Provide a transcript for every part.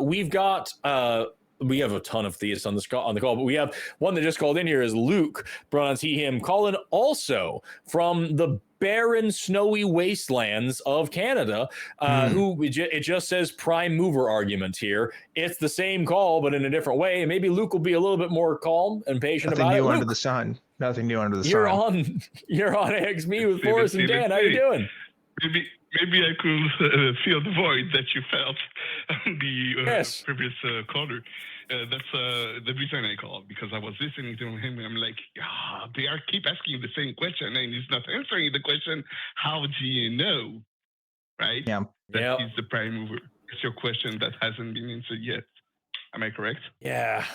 we've got we have a ton of theists on the call, but we have one that just called in here is Luke, pronouns he, him, calling also from the barren, snowy wastelands of Canada, who it just says prime mover argument here. It's the same call, but in a different way. Maybe Luke will be a little bit more calm and patient about it. Nothing new under the sun. Nothing new under the sun. You're on XB with Forrest and Dan. How you doing? Maybe I could feel the void that you felt on the previous caller. That's the reason I called, because I was listening to him and I'm like, they keep asking the same question and he's not answering the question. How do you know? Right? Yeah. That is the prime mover. It's your question that hasn't been answered yet. Am I correct? Yeah.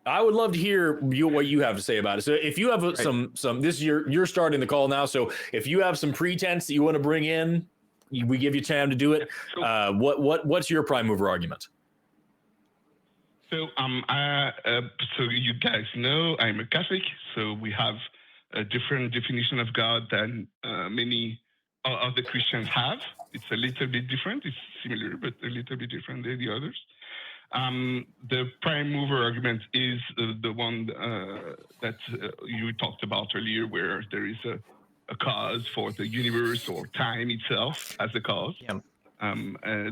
I would love to hear what you have to say about it. So if you have some, this is you're starting the call now. So if you have some pretense that you want to bring in, we give you time to do it. What's your prime mover argument? So so you guys know I'm a Catholic. So we have a different definition of God than many other Christians have. It's a little bit different. It's similar, but a little bit different than the others. The prime mover argument is the one that you talked about earlier, where there is a cause for the universe or time itself as a cause. Yeah.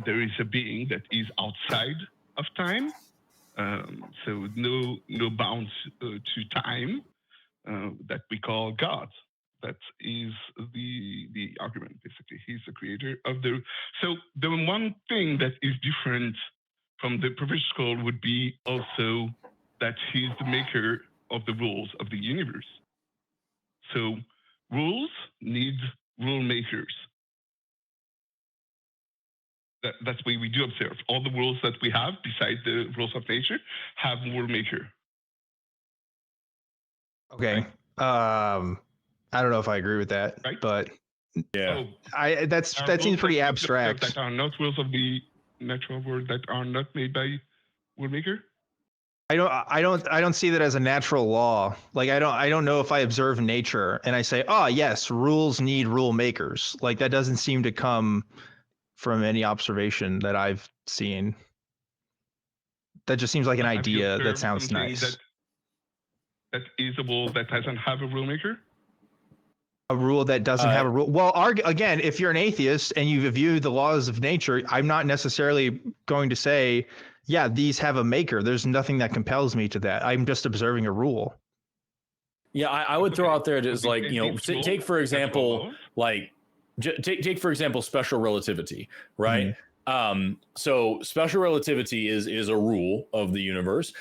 There is a being that is outside of time, so no bounds to time, that we call God. That is the argument, basically. He's the creator of the... So the one thing that is different from the previous call would be also that he's the maker of the rules of the universe. So rules need rule makers. That's what we do observe. All the rules that we have, besides the rules of nature, have rule maker. Okay. I don't know if I agree with that, right? But yeah, that seems pretty abstract. That are not rules of the natural world, that are not made by rule maker. I don't see that as a natural law. Like I don't know if I observe nature and I say, oh yes, rules need rule makers. Like that doesn't seem to come from any observation that I've seen. That just seems like an idea that sounds nice. That is a rule that doesn't have a rule maker? A rule that doesn't have a rule. Well, again, if you're an atheist and you view the laws of nature, I'm not necessarily going to say, yeah, these have a maker. There's nothing that compels me to that. I'm just observing a rule. Yeah, I would throw out there just like, take for example, take for example, special relativity, right? Mm-hmm. So special relativity is a rule of the universe,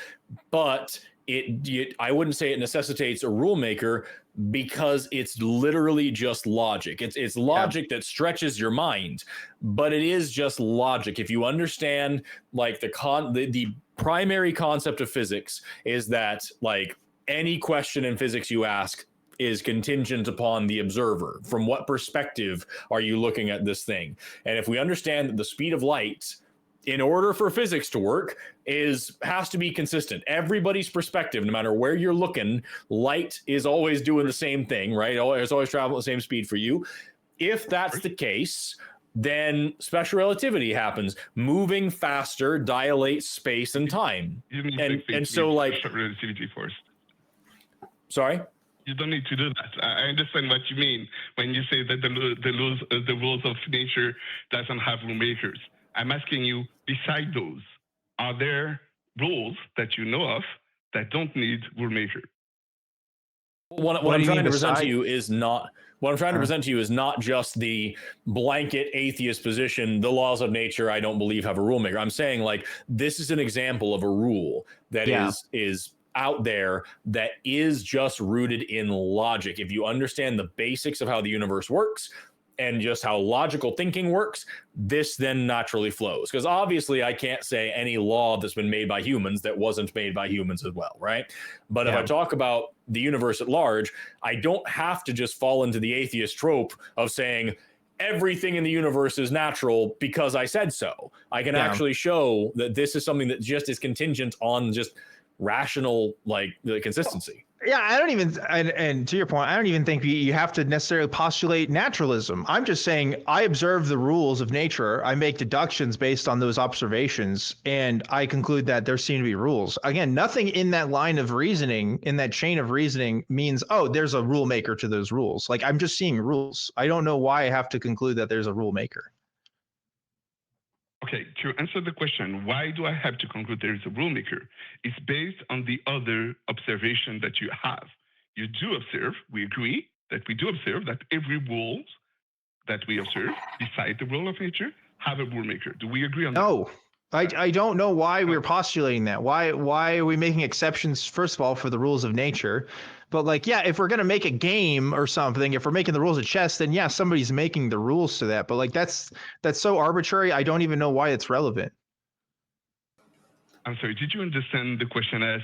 but I wouldn't say it necessitates a rule maker, because it's literally just logic. It's logic that stretches your mind, but it is just logic. If you understand like the primary concept of physics is that like any question in physics you ask is contingent upon the observer. From what perspective are you looking at this thing? And if we understand that the speed of light, in order for physics to work, has to be consistent. Everybody's perspective, no matter where you're looking, light is always doing the same thing, right? It's always traveling at the same speed for you. If that's the case, then special relativity happens. Moving faster dilates space and time. And so like... Special relativity first. Sorry? You don't need to do that. I understand what you mean when you say that the rules of nature doesn't have rule makers. I'm asking you, beside those, are there rules that you know of that don't need rule maker? What I'm trying to present to you is not just the blanket atheist position. The laws of nature, I don't believe, have a rule maker. I'm saying like this is an example of a rule that is out there that is just rooted in logic. If you understand the basics of how the universe works and just how logical thinking works, this then naturally flows. Because obviously I can't say any law that's been made by humans that wasn't made by humans as well, right? But if I talk about the universe at large, I don't have to just fall into the atheist trope of saying everything in the universe is natural because I said so. I can actually show that this is something that just is contingent on just rational, like, the consistency. Yeah, I don't even, and to your point, I don't even think you have to necessarily postulate naturalism. I'm just saying I observe the rules of nature. I make deductions based on those observations, and I conclude that there seem to be rules. Again, nothing in that line of reasoning, in that chain of reasoning, means, oh, there's a rule maker to those rules. Like, I'm just seeing rules. I don't know why I have to conclude that there's a rule maker. Okay, to answer the question, why do I have to conclude there is a rule maker? It's based on the other observation that you have. You do observe, we agree that we do observe that every rule that we observe, beside the rule of nature, have a rule maker. Do we agree on that? No, I don't know why we're postulating that. Why are we making exceptions, first of all, for the rules of nature? But like, yeah, if we're going to make a game or something, if we're making the rules of chess, then yeah, somebody's making the rules to that. But like, that's so arbitrary. I don't even know why it's relevant. I'm sorry, did you understand the question? I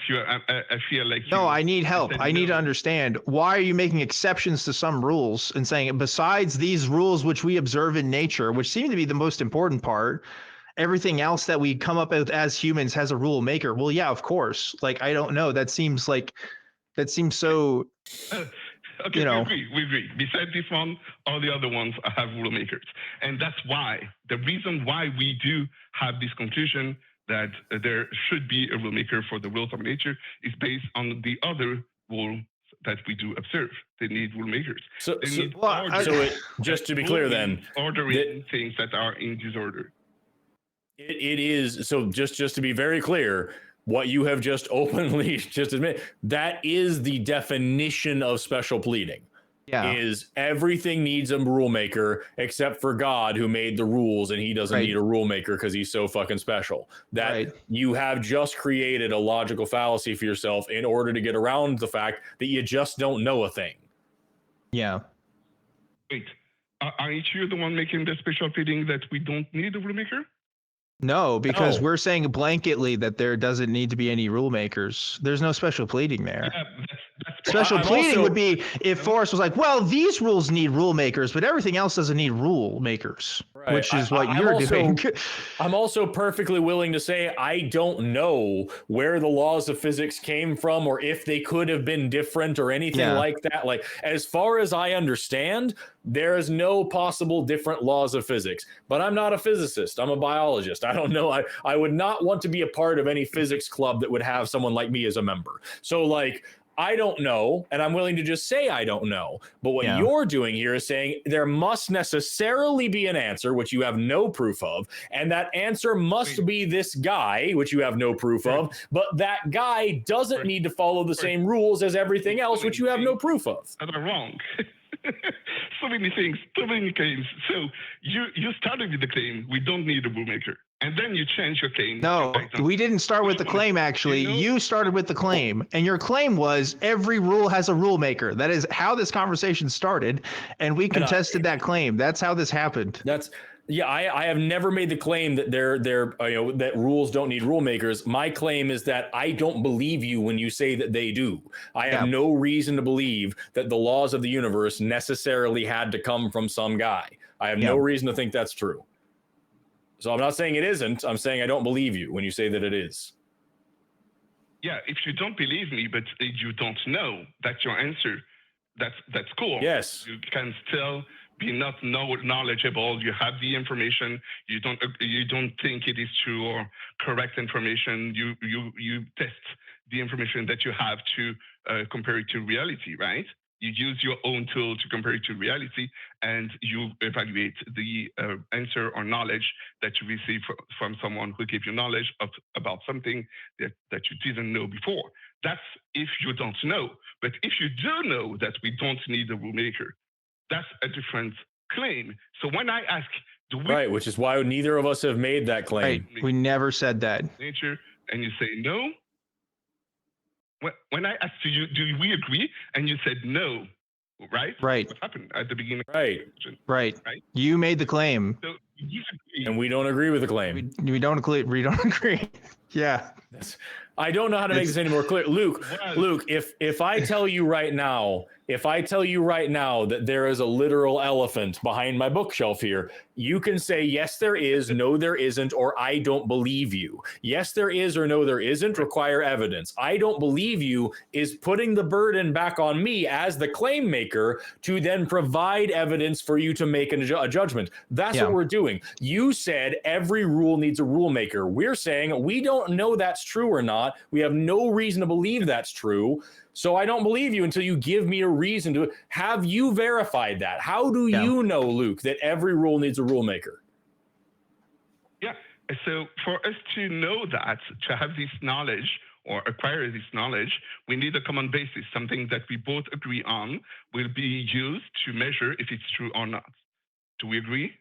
feel like no, I need help. I need to no. understand, why are you making exceptions to some rules and saying, besides these rules which we observe in nature, which seem to be the most important part, everything else that we come up with as humans has a rule maker? Well, yeah, of course. Like, I don't know. That seems so. Okay, you know. we agree. Besides this one, all the other ones have rule makers. And that's why, the reason why we do have this conclusion that there should be a rule maker for the rules of nature is based on the other rules that we do observe. They need rule makers. Just to be clear then, ordering things that are in disorder. It is, so just to be very clear, what you have just openly just admit, that is the definition of special pleading. Yeah. Is everything needs a rule maker except for God, who made the rules, and he doesn't need a rule maker because he's so fucking special. That you have just created a logical fallacy for yourself in order to get around the fact that you just don't know a thing. Yeah. Wait, aren't you the one making the special pleading that we don't need a rule maker? No, because we're saying blanketly that there doesn't need to be any rule makers. There's no special pleading there. Yeah, special pleading would be if Forrest was like, well, these rules need rule makers, but everything else doesn't need rule makers, which is what you're doing. I'm also perfectly willing to say I don't know where the laws of physics came from, or if they could have been different or anything like that. Like, as far as I understand, there is no possible different laws of physics. But I'm not a physicist. I'm a biologist. I don't know. I would not want to be a part of any physics club that would have someone like me as a member. So, like, I don't know, and I'm willing to just say I don't know. But what you're doing here is saying there must necessarily be an answer, which you have no proof of, and that answer must be this guy, which you have no proof of, but that guy doesn't need to follow the same rules as everything else, which you have no proof of. I'm wrong. So many things, so many claims. So you started with the claim, we don't need a rule maker. And then you change your claim. No, we didn't start with the claim, actually. You started with the claim. And your claim was every rule has a rule maker. That is how this conversation started. And we contested that claim. That's how this happened. I have never made the claim that that rules don't need rule makers. My claim is that I don't believe you when you say that they do. I have no reason to believe that the laws of the universe necessarily had to come from some guy. I have no reason to think that's true. So I'm not saying it isn't. I'm saying I don't believe you when you say that it is. Yeah, if you don't believe me, but you don't know, that's your answer. That's cool. Yes. You can still be not knowledgeable. You have the information. You don't think it is true or correct information. You test the information that you have to compare it to reality, right? You use your own tool to compare it to reality, and you evaluate the answer or knowledge that you receive from someone who gave you knowledge about something that you didn't know before. That's if you don't know. But if you do know that we don't need a rule maker, that's a different claim. So when I ask, do we... Right, which is why neither of us have made that claim. Right. We never said that. Nature, and you say no. When I asked you, do we agree? And you said no, right? Right. What happened at the beginning? Right. Right. You made the claim. So disagree. And we don't agree with the claim. We don't agree. We don't agree. Yeah. I don't know how to make this any more clear. Luke, if I tell you right now, that there is a literal elephant behind my bookshelf here, you can say, yes, there is, no, there isn't, or I don't believe you. Yes, there is, or no, there isn't require evidence. I don't believe you is putting the burden back on me as the claim maker to then provide evidence for you to make a judgment. That's what we're doing. You said every rule needs a rule maker. We're saying we don't know that's true or not. We have no reason to believe that's true. So I don't believe you until you give me a reason to. Have you verified that? How do you know, Luke, that every rule needs a rule maker? Yeah. So for us to know that, to have this knowledge or acquire this knowledge, we need a common basis, something that we both agree on will be used to measure if it's true or not. Do we agree?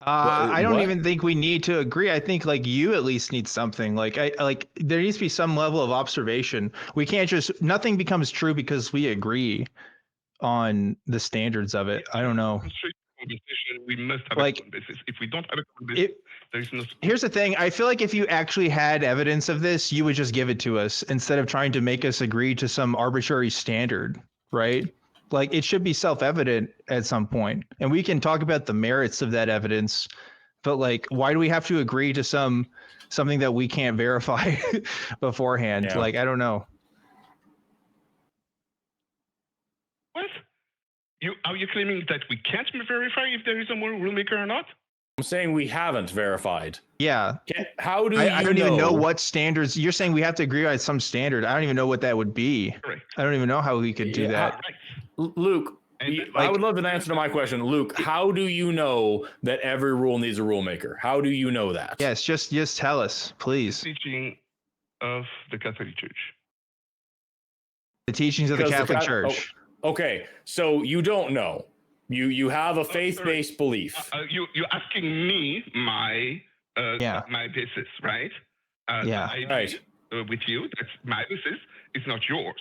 I don't even think we need to agree. I think like you at least need something. Like there needs to be some level of observation. We can't just nothing becomes true because we agree on the standards of it. I don't know. We must have a common basis. If we don't have a common basis, there is no. Here's the thing. I feel like if you actually had evidence of this, you would just give it to us instead of trying to make us agree to some arbitrary standard, right? Like it should be self-evident at some point, and we can talk about the merits of that evidence, but like, why do we have to agree to something that we can't verify beforehand? Yeah. Like, I don't know. What? Are you claiming that we can't verify if there is a more rulemaker or not? I'm saying we haven't verified. Yeah. How do I don't even know what standards you're saying. We have to agree on some standard. I don't even know what that would be. Correct. I don't even know how we could do that. Luke, I would love an answer to my question. Luke, how do you know that every rule needs a rule maker? How do you know that? Yes, just tell us, please. Teaching of the Catholic Church. The teachings of the Catholic Church. Okay, so you don't know. You have a faith-based belief. You're asking me my basis, right? Right. With you, that's my basis. It's not yours.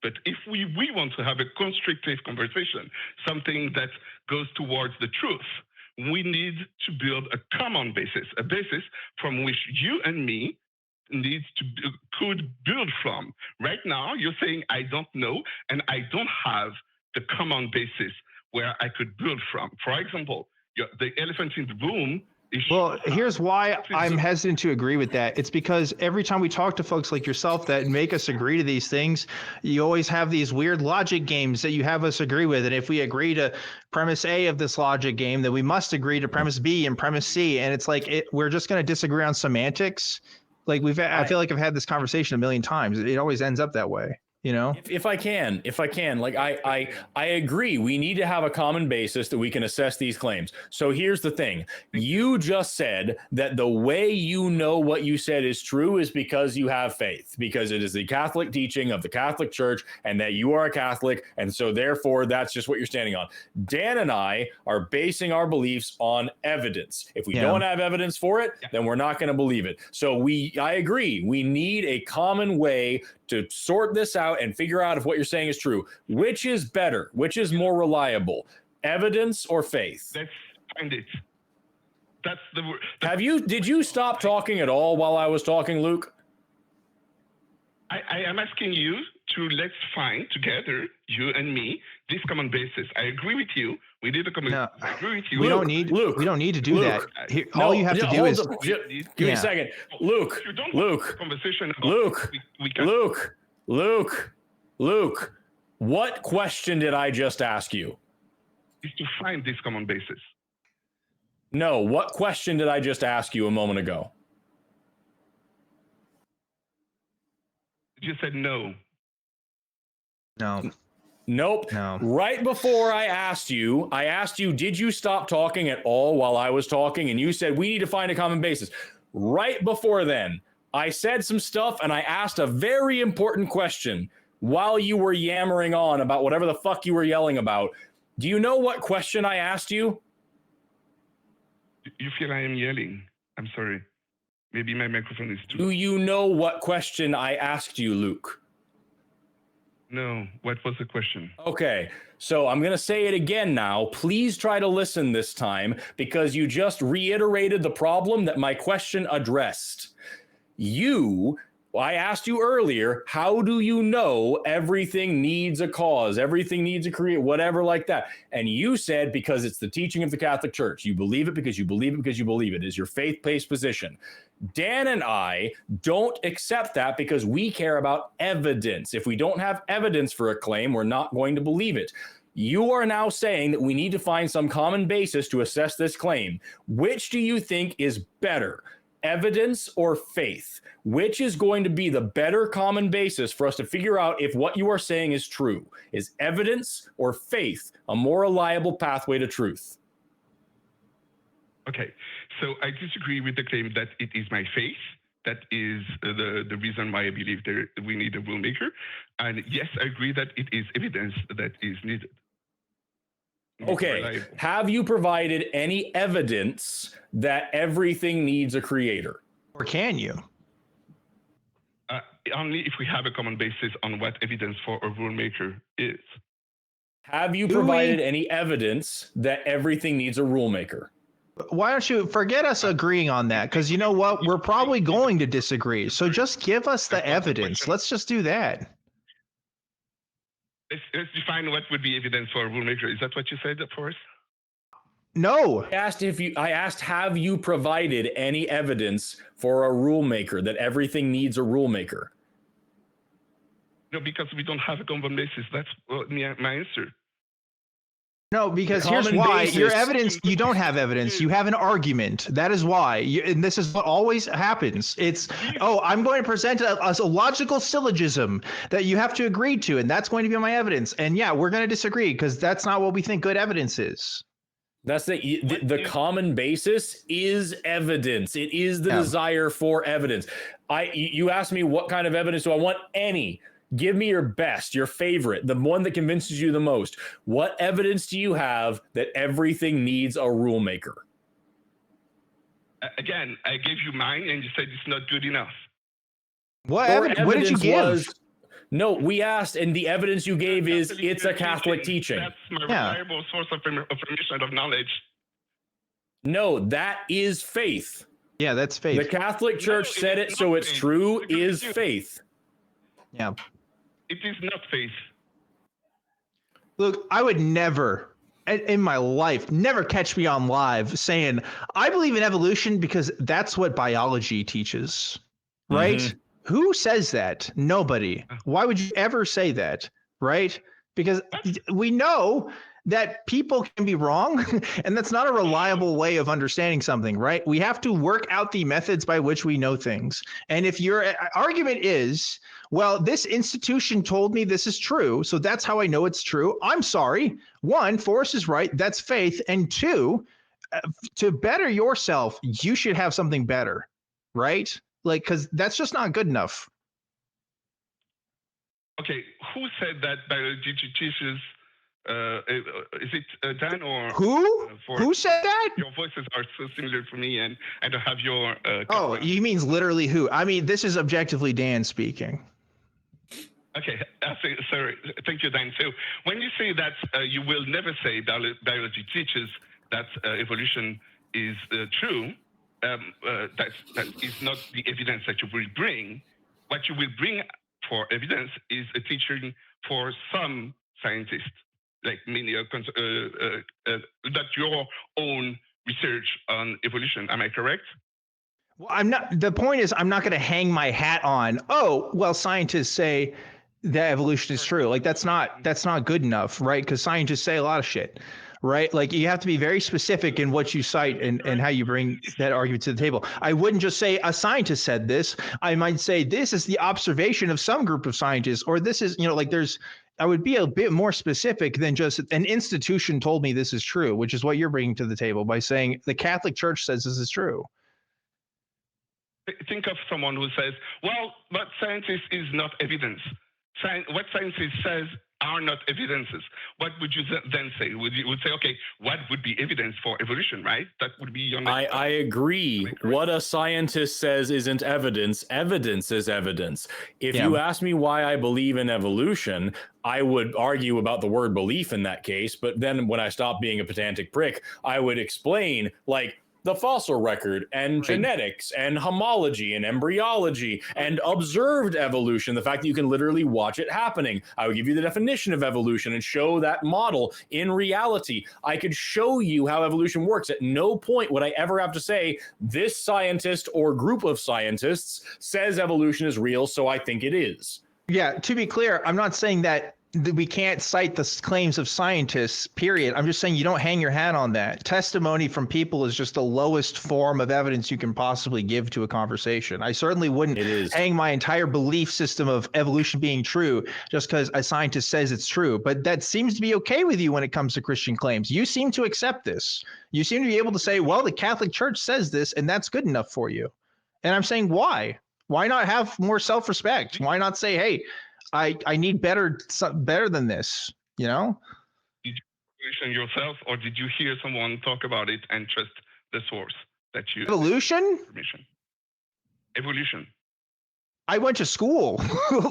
But if we want to have a constructive conversation, something that goes towards the truth, we need to build a common basis, a basis from which you and me could build from. Right now, you're saying I don't know, and I don't have the common basis where I could build from. For example, the elephant in the room. Well, here's why I'm hesitant to agree with that. It's because every time we talk to folks like yourself that make us agree to these things, you always have these weird logic games that you have us agree with. And if we agree to premise A of this logic game, then we must agree to premise B and premise C. And it's like we're just going to disagree on semantics. Like I feel like I've had this conversation a million times. It always ends up that way. You know, if I can, like I agree. We need to have a common basis that we can assess these claims. So here's the thing. You just said that the way you know what you said is true is because you have faith, because it is the Catholic teaching of the Catholic Church and that you are a Catholic. And so therefore, that's just what you're standing on. Dan and I are basing our beliefs on evidence. If we don't have evidence for it, then we're not going to believe it. So I agree. We need a common way to sort this out and figure out if what you're saying is true. Which is better? Which is more reliable? Evidence or faith? Let's find it. That's the word. Did you stop talking at all while I was talking, Luke? I am asking you to let's find together, you and me, this common basis. I agree with you. We need a common basis. I agree with you. We don't need to do Luke, that. All you have to do is give me a second. Luke, what question did I just ask you? Is to find this common basis. No, what question did I just ask you a moment ago? You said no. No. Nope. No. Right before I asked you, did you stop talking at all while I was talking? And you said, we need to find a common basis. Right before then, I said some stuff and I asked a very important question while you were yammering on about whatever the fuck you were yelling about. Do you know what question I asked you? You feel I am yelling. I'm sorry. Maybe my microphone is too. Do you know what question I asked you, Luke? No. What was the question? Okay, so I'm going to say it again now. Please try to listen this time because you just reiterated the problem that my question addressed. I asked you earlier, how do you know everything needs a cause, everything needs a creator, whatever like that? And you said because it's the teaching of the Catholic Church. You believe it because you believe it because you believe it is your faith-based position. Dan and I don't accept that because we care about evidence. If we don't have evidence for a claim, we're not going to believe it. You are now saying that we need to find some common basis to assess this claim. Which do you think is better? Evidence or faith? Which is going to be the better common basis for us to figure out if what you are saying is true? Is evidence or faith a more reliable pathway to truth? Okay, so I disagree with the claim that it is my faith that is the reason why I believe we need a rule maker. And yes, I agree that it is evidence that is needed. Okay, Reliable. have you provided any evidence that everything needs a creator? Or can you? Only if we have a common basis on what evidence for a rule maker is. Have you provided any evidence that everything needs a rule maker? Why don't you forget us agreeing on that? Because you know what? We're probably going to disagree. So just give us the evidence. Let's just do that. Let's define what would be evidence for a rule maker. Is that what you said for us? No. I asked, have you provided any evidence for a rule maker that everything needs a rule maker? No, because we don't have a common basis. That's my answer. No, because here's why. Your evidence, you don't have evidence. You have an argument. That is why. And this is what always happens. It's, oh, I'm going to present a logical syllogism that you have to agree to, and that's going to be my evidence. And yeah, we're going to disagree because that's not what we think good evidence is. That's the common basis is evidence. It is the desire for evidence. You asked me what kind of evidence do I want? Any. Give me your best, your favorite, the one that convinces you the most. What evidence do you have that everything needs a rule maker? Again, I gave you mine and you said it's not good enough. What did you give? No, we asked, and the evidence you gave is it's a Catholic teaching. That's my reliable source of information, of knowledge. No, that is faith. Yeah, that's faith. The Catholic Church said it, so it's true, is faith. Yeah. It is not faith. Look, I would never, in my life, never catch me on live saying, I believe in evolution because that's what biology teaches, right? Mm-hmm. Who says that? Nobody. Why would you ever say that, right? Because we know that people can be wrong, and that's not a reliable way of understanding something, right? We have to work out the methods by which we know things. And if your argument is, well, this institution told me this is true, so that's how I know it's true. I'm sorry. One, Forrest is right. That's faith. And two, to better yourself, you should have something better, right? Like, because that's just not good enough. Okay, who said that biology teaches? Is it Dan or who said that? Your voices are so similar for me, and I don't have your. Oh, you mean literally who? I mean, this is objectively Dan speaking. Okay, sorry. Thank you, Dan. So when you say that, you will never say biology teaches that evolution is true. That is not the evidence that you will bring. What you will bring for evidence is a teaching for some scientists, like many, not your own research on evolution. Am I correct? Well, I'm not. The point is, I'm not going to hang my hat on, oh, well, scientists say that evolution is true. Like, that's not good enough, right? Because scientists say a lot of shit. Right? Like, you have to be very specific in what you cite and how you bring that argument to the table. I wouldn't just say a scientist said this. I might say this is the observation of some group of scientists, or this is, like I would be a bit more specific than just an institution told me this is true, which is what you're bringing to the table by saying the Catholic Church says this is true. Think of someone who says, well, but science is not evidence. What science says are not evidences, what would you then say? Would say, okay, what would be evidence for evolution, right? That would be your next I agree. What a scientist says isn't evidence. Evidence is evidence. If you ask me why I believe in evolution, I would argue about the word belief in that case. But then when I stop being a pedantic prick, I would explain, like, the fossil record and genetics and homology and embryology and observed evolution, the fact that you can literally watch it happening. I would give you the definition of evolution and show that model in reality. I could show you how evolution works. At no point would I ever have to say this scientist or group of scientists says evolution is real, so I think it is. Yeah, to be clear, I'm not saying that we can't cite the claims of scientists, period. I'm just saying you don't hang your hat on that. Testimony from people is just the lowest form of evidence you can possibly give to a conversation. I certainly wouldn't hang my entire belief system of evolution being true just because a scientist says it's true. But that seems to be okay with you when it comes to Christian claims. You seem to accept this. You seem to be able to say, well, the Catholic Church says this, and that's good enough for you. And I'm saying, why? Why not have more self-respect? Why not say, hey, I need better than this, you know? Did you question yourself, or did you hear someone talk about it and trust the source that you evolution? Evolution. I went to school.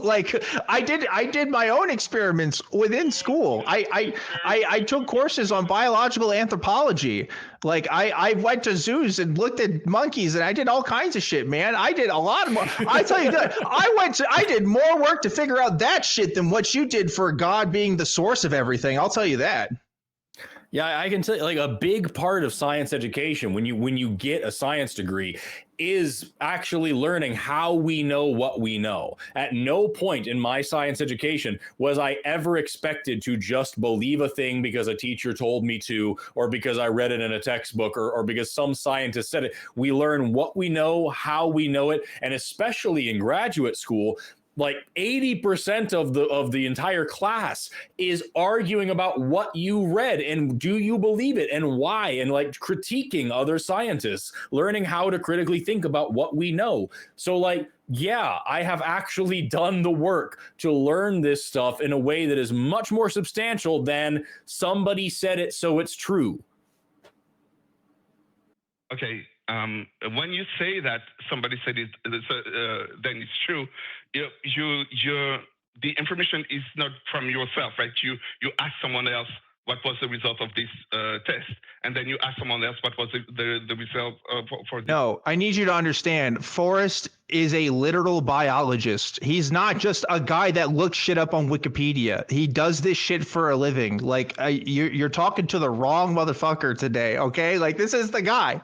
Like I did my own experiments within school. I took courses on biological anthropology. Like I went to zoos and looked at monkeys and I did all kinds of shit, man. I did a lot of more. I tell you that I did more work to figure out that shit than what you did for God being the source of everything. I'll tell you that. Yeah, I can tell you, like, a big part of science education when you get a science degree is actually learning how we know what we know. At no point in my science education was I ever expected to just believe a thing because a teacher told me to, or because I read it in a textbook, or because some scientist said it. We learn what we know, how we know it, and especially in graduate school, like 80% of the entire class is arguing about what you read and do you believe it and why, and like critiquing other scientists, learning how to critically think about what we know. So like, yeah, I have actually done the work to learn this stuff in a way that is much more substantial than somebody said it, so it's true. Okay. When you say that somebody said it, then it's true. The information is not from yourself, right? You ask someone else what was the result of this test, and then you ask someone else what was the result for this. No, I need you to understand, Forrest is a literal biologist. He's not just a guy that looks shit up on Wikipedia. He does this shit for a living. Like you're talking to the wrong motherfucker today, okay? Like this is the guy.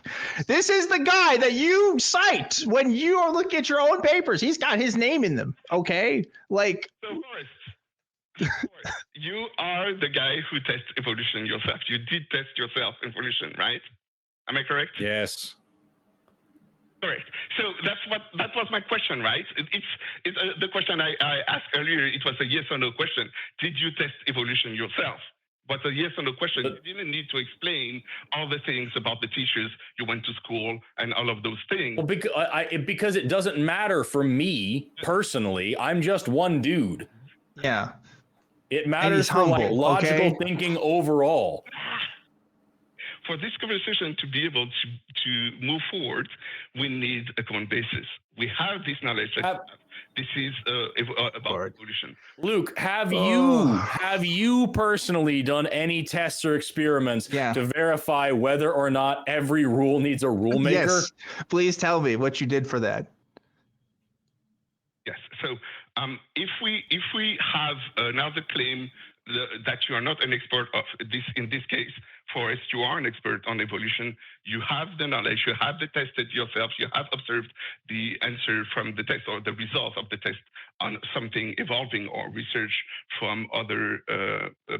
This is the guy that you cite when you are looking at your own papers. He's got his name in them, okay? Like. So Forrest, you are the guy who tests evolution yourself. You did test yourself evolution, right? Am I correct? Yes. Correct. So that was my question, right? It's the question I asked earlier. It was a yes or no question. Did you test evolution yourself? But a yes or no question. You didn't need to explain all the things about the teachers you went to school and all of those things. Well, because it doesn't matter for me personally. I'm just one dude. Yeah. It matters for like logical thinking overall. For this conversation to be able to move forward, we need a common basis. We have this knowledge. This is about evolution. Luke, have you personally done any tests or experiments to verify whether or not every rule needs a rule maker? Yes. Please tell me what you did for that. Yes. So if we have another claim that you are not an expert of this, in this case, Forrest, you are an expert on evolution. You have the knowledge. You have tested yourself. You have observed the answer from the test or the result of the test on something evolving, or research from other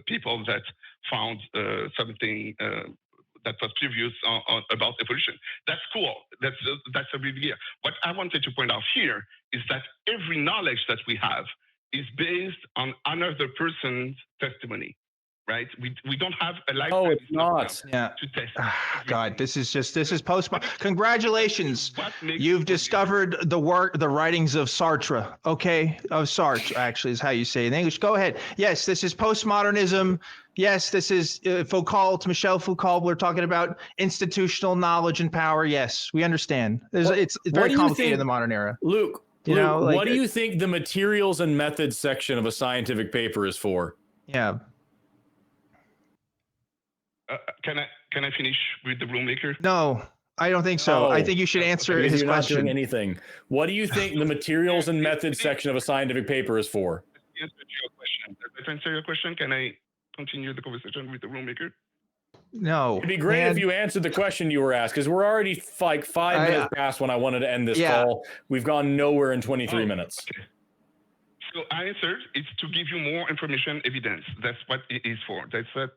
people that found something that was previous about evolution. That's cool. That's a big idea. What I wanted to point out here is that every knowledge that we have is based on another person's testimony. right? We don't have a lifetime. Oh, it's not. Yeah. To test. God, this is post. Congratulations. What makes You've people discovered the writings of Sartre. Okay, of Sartre actually is how you say it in English. Go ahead. Yes, this is postmodernism. Yes, this is Michel Foucault. We're talking about institutional knowledge and power. Yes, we understand. It's very complicated in the modern era. Luke, like, what do you think the materials and methods section of a scientific paper is for? Yeah. Can I finish with the Rulemaker? No, I don't think so. No. I think you should answer his you're question. not doing anything. What do you think the materials and methods section of a scientific paper is for? Does that answer your question? Can I continue the conversation with the Rulemaker? No. It'd be great if you answered the question you were asked, because we're already like 5 minutes past when I wanted to end this call. We've gone nowhere in 23 minutes. Okay. So I answered, it's to give you more information, evidence. That's what it is for. Does that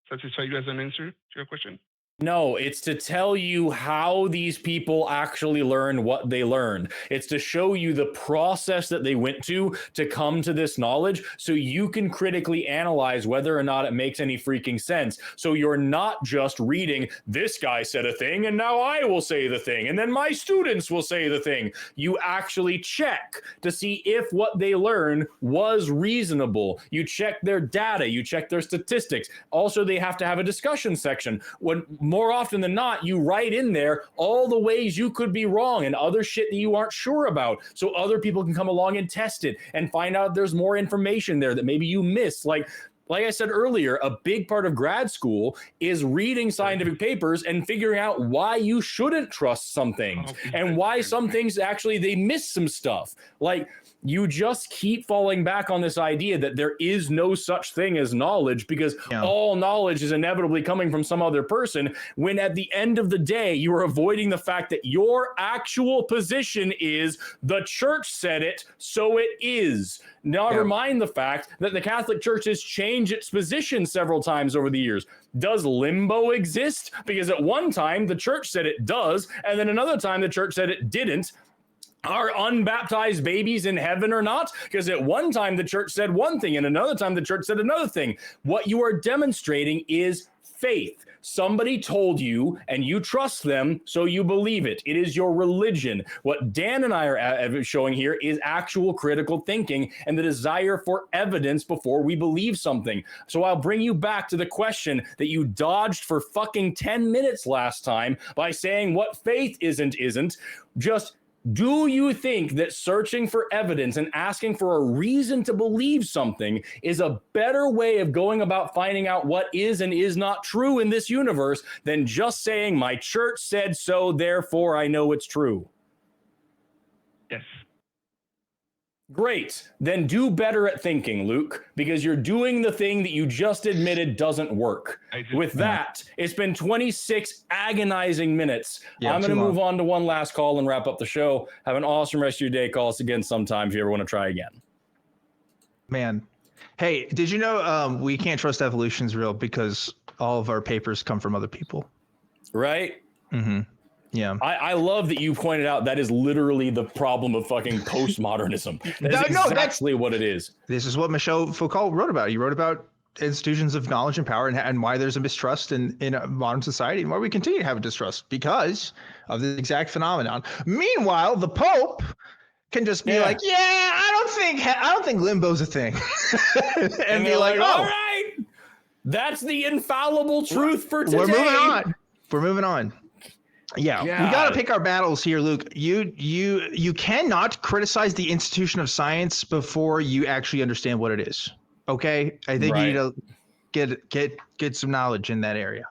satisfy you as an answer to your question? No, it's to tell you how these people actually learned what they learned. It's to show you the process that they went to come to this knowledge so you can critically analyze whether or not it makes any freaking sense. So you're not just reading, this guy said a thing and now I will say the thing and then my students will say the thing. You actually check to see if what they learned was reasonable. You check their data, you check their statistics. Also, they have to have a discussion section. More often than not, you write in there all the ways you could be wrong and other shit that you aren't sure about, so other people can come along and test it and find out there's more information there that maybe you missed. Like I said earlier, a big part of grad school is reading scientific papers and figuring out why you shouldn't trust some things and why some things actually they miss some stuff. Like, you just keep falling back on this idea that there is no such thing as knowledge because all knowledge is inevitably coming from some other person, when at the end of the day, you are avoiding the fact that your actual position is the church said it, so it is. Never mind the fact that the Catholic Church has changed its position several times over the years. Does limbo exist? Because at one time, the church said it does, and then another time, the church said it didn't. Are unbaptized babies in heaven or not? Because at one time the church said one thing and another time the church said another thing. What you are demonstrating is faith. Somebody told you and you trust them, so you believe it. It is your religion. What Dan and I are showing here is actual critical thinking and the desire for evidence before we believe something. So I'll bring you back to the question that you dodged for fucking 10 minutes last time by saying what faith isn't. Just, do you think that searching for evidence and asking for a reason to believe something is a better way of going about finding out what is and is not true in this universe than just saying, my church said so, therefore I know it's true? Yes. Great. Then do better at thinking, Luke, because you're doing the thing that you just admitted doesn't work. With that, it's been 26 agonizing minutes. I'm going to move on to one last call and wrap up the show. Have an awesome rest of your day. Call us again sometime if you ever want to try again. Man. Hey, did you know we can't trust evolution's real because all of our papers come from other people? Right? Mm-hmm. Yeah. I love that you pointed out that is literally the problem of fucking postmodernism. That's exactly what it is. This is what Michel Foucault wrote about. He wrote about institutions of knowledge and power and why there's a mistrust in a modern society and why we continue to have a distrust because of this exact phenomenon. Meanwhile, the Pope can just be like, I don't think limbo's a thing. and be like, all right, that's the infallible truth for today. We're moving on. Yeah, we got to pick our battles here, Luke. You cannot criticize the institution of science before you actually understand what it is. Okay, I think you need to get some knowledge in that area.